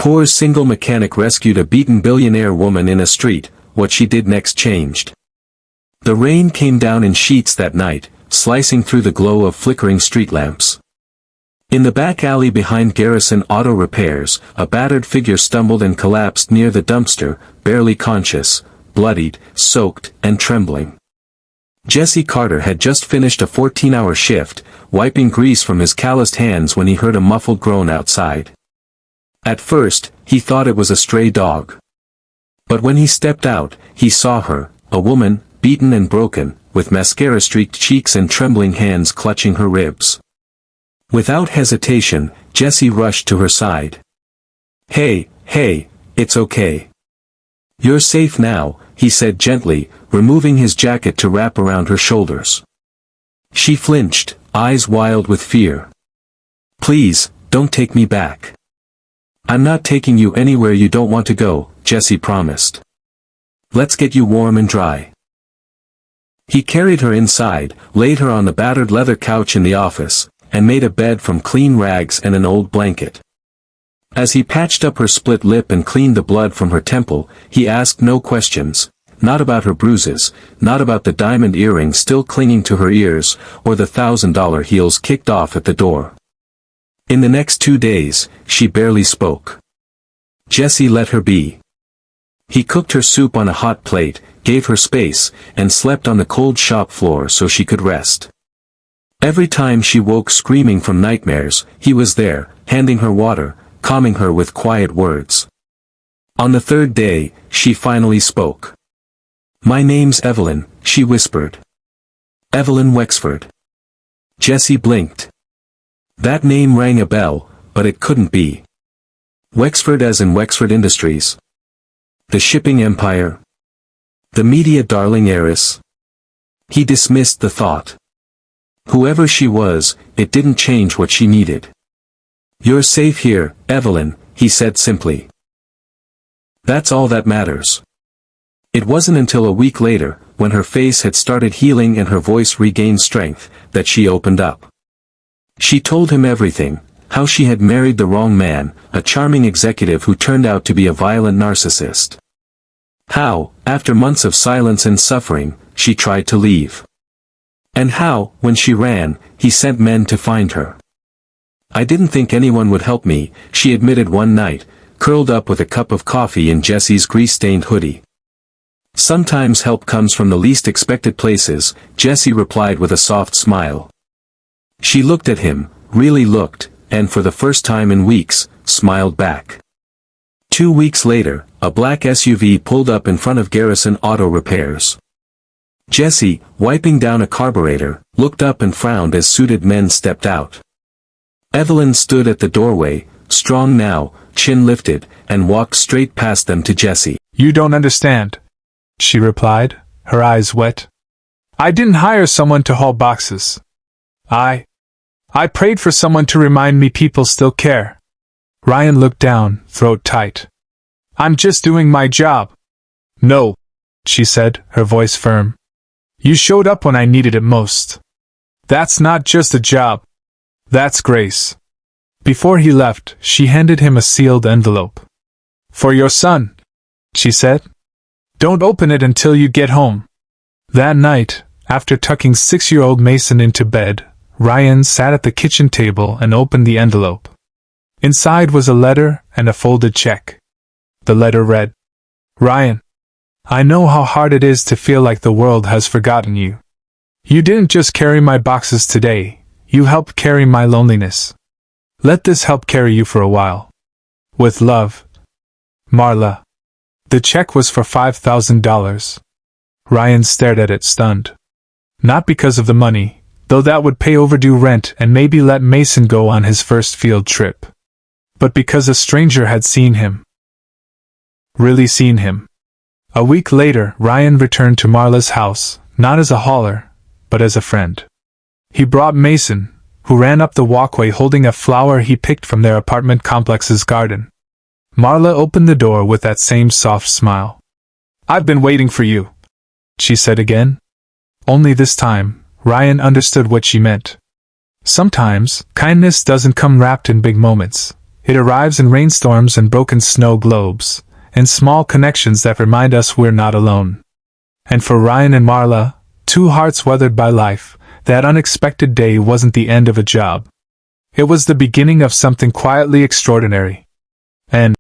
Poor single mechanic rescued a beaten billionaire woman in a street. What she did next changed. The rain came down in sheets that night, slicing through the glow of flickering street lamps. In the back alley behind Garrison Auto Repairs, a battered figure stumbled and collapsed near the dumpster, barely conscious, bloodied, soaked, and trembling. Jesse Carter had just finished a 14-hour shift, wiping grease from his calloused hands when he heard a muffled groan outside. At first, he thought it was a stray dog. But when he stepped out, he saw her, a woman, beaten and broken, with mascara-streaked cheeks and trembling hands clutching her ribs. Without hesitation, Jesse rushed to her side. "Hey, it's okay. You're safe now," he said gently, removing his jacket to wrap around her shoulders. She flinched, eyes wild with fear. "Please, don't take me back." "I'm not taking you anywhere you don't want to go," Jesse promised. "Let's get you warm and dry." He carried her inside, laid her on the battered leather couch in the office, and made a bed from clean rags and an old blanket. As he patched up her split lip and cleaned the blood from her temple, he asked no questions, not about her bruises, not about the diamond earrings still clinging to her ears, or the $1,000 heels kicked off at the door. In the next 2 days, she barely spoke. Jesse let her be. He cooked her soup on a hot plate, gave her space, and slept on the cold shop floor so she could rest. Every time she woke screaming from nightmares, he was there, handing her water, calming her with quiet words. On the 3rd day, she finally spoke. "My name's Evelyn," she whispered. "Evelyn Wexford." Jesse blinked. That name rang a bell, but it couldn't be. Wexford as in Wexford Industries. The shipping empire. The media darling heiress. He dismissed the thought. Whoever she was, it didn't change what she needed. "You're safe here, Evelyn," he said simply. That's all that matters. It wasn't until a week later, when her face had started healing and her voice regained strength, that she opened up. She told him everything, how she had married the wrong man, a charming executive who turned out to be a violent narcissist. How, after months of silence and suffering, she tried to leave. And how, when she ran, he sent men to find her. "I didn't think anyone would help me," she admitted one night, curled up with a cup of coffee in Jesse's grease-stained hoodie. "Sometimes help comes from the least expected places," Jesse replied with a soft smile. She looked at him, really looked, and for the first time in weeks, smiled back. 2 weeks later, a black SUV pulled up in front of Garrison Auto Repairs. Jesse, wiping down a carburetor, looked up and frowned as suited men stepped out. Evelyn stood at the doorway, strong now, chin lifted, and walked straight past them to Jesse. "You don't understand," she replied, her eyes wet. "I didn't hire someone to haul boxes. I prayed for someone to remind me people still care." Ryan looked down, throat tight. "I'm just doing my job." "No," she said, her voice firm. "You showed up when I needed it most. That's not just a job. That's grace." Before he left, she handed him a sealed envelope. "For your son," she said. "Don't open it until you get home." That night, after tucking 6-year-old Mason into bed, Ryan sat at the kitchen table and opened the envelope. Inside was a letter and a folded check. The letter read, "Ryan, I know how hard it is to feel like the world has forgotten you. You didn't just carry my boxes today, you helped carry my loneliness. Let this help carry you for a while. With love, Marla." The check was for $5,000. Ryan stared at it stunned. Not because of the money, though that would pay overdue rent and maybe let Mason go on his first field trip. But because a stranger had seen him. Really seen him. A week later, Ryan returned to Marla's house, not as a hauler, but as a friend. He brought Mason, who ran up the walkway holding a flower he picked from their apartment complex's garden. Marla opened the door with that same soft smile. "I've been waiting for you," she said again. Only this time, Ryan understood what she meant. Sometimes, kindness doesn't come wrapped in big moments. It arrives in rainstorms and broken snow globes, and small connections that remind us we're not alone. And for Ryan and Marla, two hearts weathered by life, that unexpected day wasn't the end of a job. It was the beginning of something quietly extraordinary. And